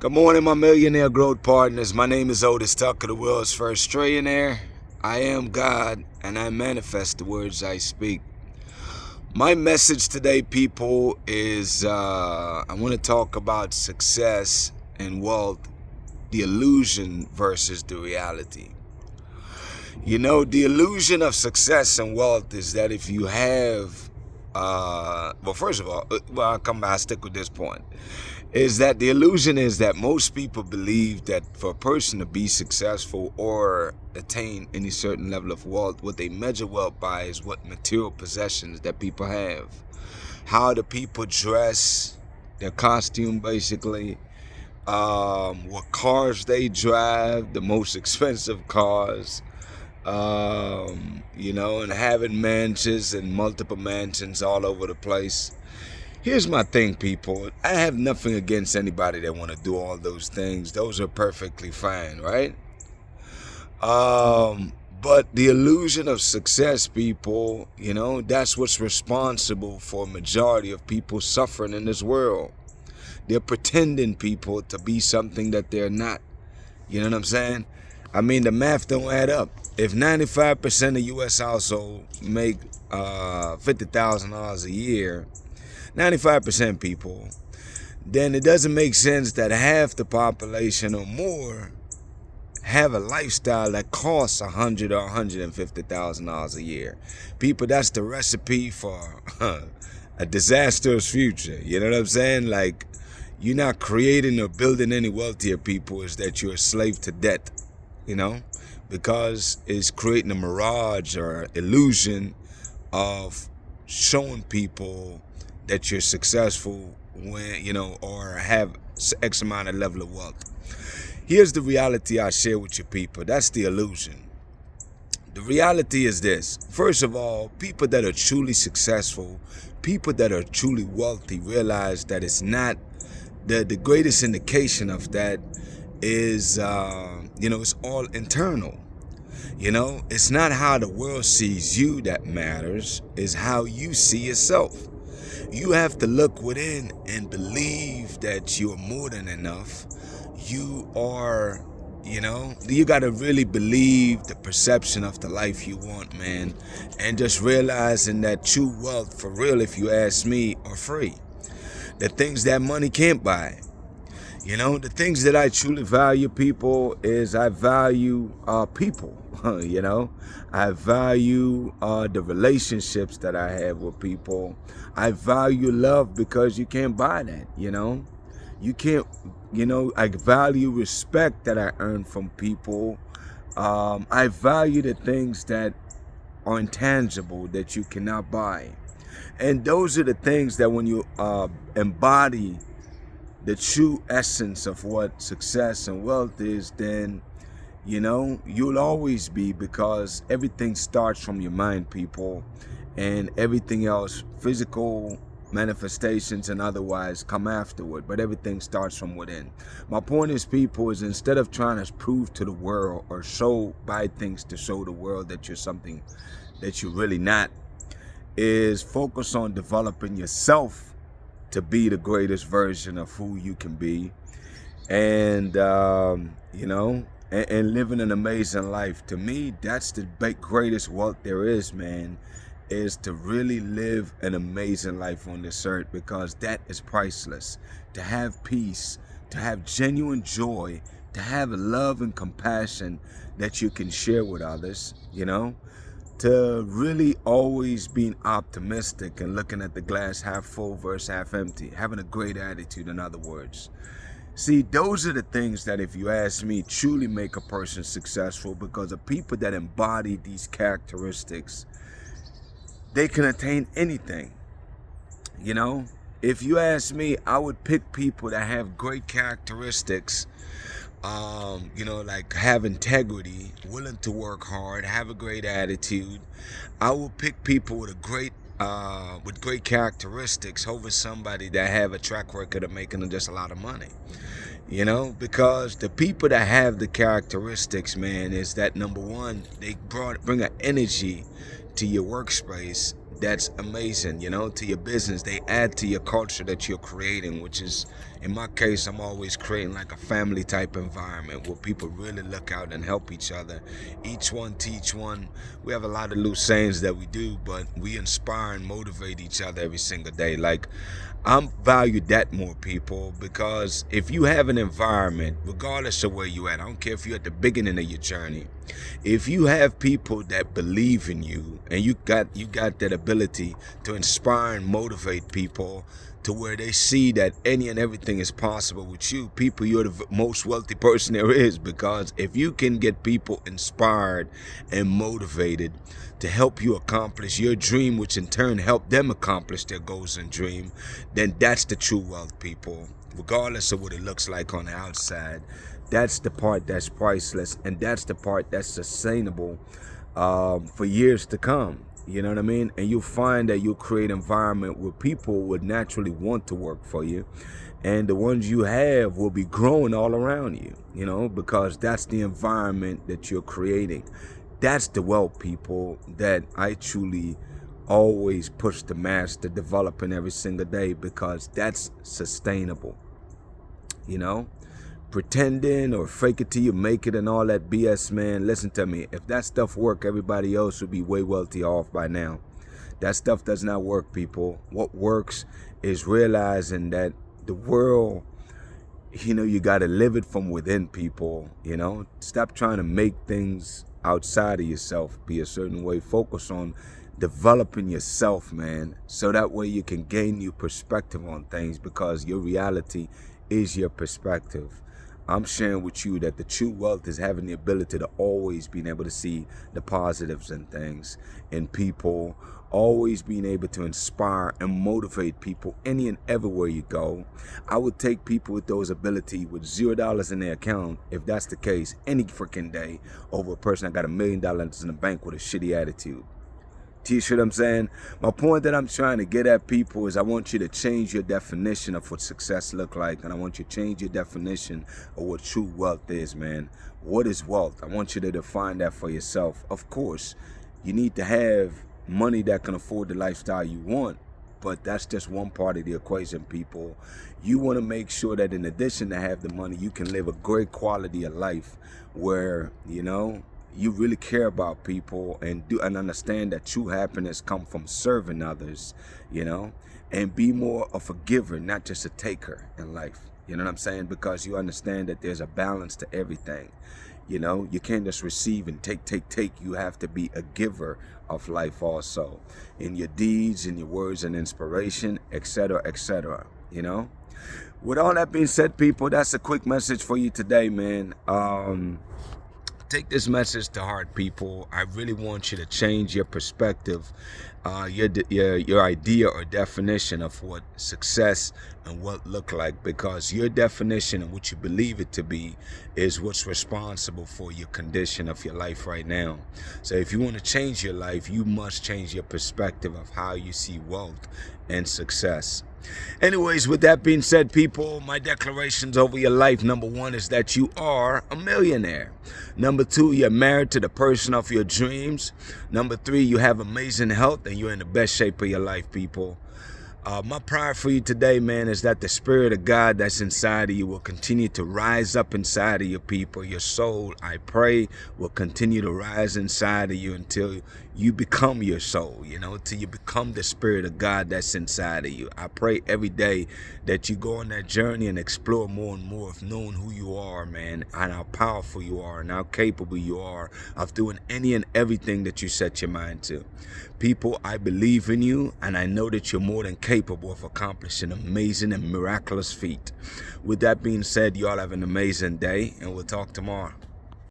Good morning, my millionaire growth partners. My name is Otis Tucker, the world's first trillionaire. I am God, and I manifest the words I speak. My message today, people, is I want to talk about success and wealth, the illusion versus the reality. You know, the illusion of success and wealth is that if you have, first of all, I'll stick with this point. Is that the illusion is that most people believe that for a person to be successful or attain any certain level of wealth, what they measure wealth by is what material possessions that people have. How the people dress, their costume basically, what cars they drive, the most expensive cars, and having mansions and multiple mansions all over the place. Here's my thing, people. I have nothing against anybody that want to do all those things. Those are perfectly fine, right? But the illusion of success, people, that's what's responsible for a majority of people suffering in this world. They're pretending, people, to be something that they're not. You know what I'm saying? I mean, the math don't add up. If 95% of U.S. households make $50,000 a year, 95% people, then it doesn't make sense that half the population or more have a lifestyle that costs $100,000 or $150,000 a year. People, that's the recipe for a disastrous future. You know what I'm saying? Like, you're not creating or building any wealthier people. Is that you're a slave to debt, because it's creating a mirage or illusion of showing people that you're successful when, or have X amount of level of wealth. Here's the reality I share with you, people. That's the illusion. The reality is this. First of all, people that are truly successful, people that are truly wealthy realize that it's not the greatest indication of that is, it's all internal. It's not how the world sees you that matters, it's how you see yourself. You have to look within and believe that you're more than enough. You are, you got to really believe the perception of the life you want, man. And just realizing that true wealth, for real, if you ask me, are free. The things that money can't buy. The things that I truly value, people, is I value people. I value the relationships that I have with people. I value love because you can't buy that. You can't. I value respect that I earn from people. I value the things that are intangible that you cannot buy, and those are the things that when you embody the true essence of what success and wealth is, then you'll always be, because everything starts from your mind, people, and everything else, physical manifestations and otherwise, come afterward, but everything starts from within. My point is, people, is instead of trying to prove to the world or buy things to show the world that you're something that you're really not, is focus on developing yourself to be the greatest version of who you can be, and and living an amazing life. To me, that's the greatest wealth there is, man, is to really live an amazing life on this earth, because that is priceless. To have peace, to have genuine joy, to have love and compassion that you can share with others, to really always being optimistic and looking at the glass half full versus half empty, having a great attitude, in other words. See, those are the things that, if you ask me, truly make a person successful, because the people that embody these characteristics, they can attain anything. If you ask me, I would pick people that have great characteristics, like have integrity, willing to work hard, have a great attitude. I will pick people with great characteristics over somebody that have a track record of making just a lot of money. Because the people that have the characteristics, man, is that, number one, they bring an energy to your workspace that's amazing, to your business. They add to your culture that you're creating, which is, in my case, I'm always creating like a family type environment where people really look out and help each other. Each one teach one. We have a lot of loose sayings that we do, but we inspire and motivate each other every single day. Like, I'm valued that more, people, because if you have an environment, regardless of where you at, I don't care if you're at the beginning of your journey, if you have people that believe in you and you got that ability to inspire and motivate people to where they see that any and everything is possible with you, people, you're the most wealthy person there is. Because if you can get people inspired and motivated to help you accomplish your dream, which in turn help them accomplish their goals and dream, then that's the true wealth, people. Regardless of what it looks like on the outside, that's the part that's priceless, and that's the part that's sustainable for years to come. You know what I mean? And you'll find that you'll create an environment where people would naturally want to work for you. And the ones you have will be growing all around you, because that's the environment that you're creating. That's the wealth, people, that I truly always push the mass to develop in every single day, because that's sustainable. Pretending or fake it till you make it and all that BS, man, listen to me. If that stuff work, everybody else would be way wealthy off by now. That stuff does not work, people. What works is realizing that the world, you got to live it from within, people. Stop trying to make things outside of yourself be a certain way. Focus on developing yourself, man, so that way you can gain new perspective on things, because your reality is your perspective. I'm sharing with you that the true wealth is having the ability to always being able to see the positives in things, in people, always being able to inspire and motivate people any and everywhere you go. I would take people with those ability with $0 in their account, if that's the case, any freaking day, over a person that got $1 million in the bank with a shitty attitude. Do you see what I'm saying? My point that I'm trying to get at, people, is I want you to change your definition of what success look like, and I want you to change your definition of what true wealth is, man. What is wealth? I want you to define that for yourself. Of course, you need to have money that can afford the lifestyle you want, but that's just one part of the equation, people. You want to make sure that in addition to have the money, you can live a great quality of life where, you really care about people and understand that true happiness comes from serving others, and be more of a giver, not just a taker in life. You know what I'm saying? Because you understand that there's a balance to everything. You can't just receive and take. You have to be a giver of life also, in your deeds, in your words and inspiration, etc., etc. With all that being said, people, that's a quick message for you today, man. Take this message to heart, people. I really want you to change your perspective, your idea or definition of what success and what look like, because your definition and what you believe it to be is what's responsible for your condition of your life right now. So if you want to change your life, you must change your perspective of how you see wealth and success. Anyways, with that being said, people, my declarations over your life: number 1 is that you are a millionaire. Number 2, you're married to the person of your dreams. Number 3, you have amazing health and you're in the best shape of your life, people. My prayer for you today, man, is that the Spirit of God that's inside of you will continue to rise up inside of your people. Your soul, I pray, will continue to rise inside of you until you become your soul, till you become the Spirit of God that's inside of you. I pray every day that you go on that journey and explore more and more of knowing who you are, man, and how powerful you are and how capable you are of doing any and everything that you set your mind to. People, I believe in you, and I know that you're more than capable of accomplishing amazing and miraculous feat. With that being said, y'all have an amazing day, and we'll talk tomorrow.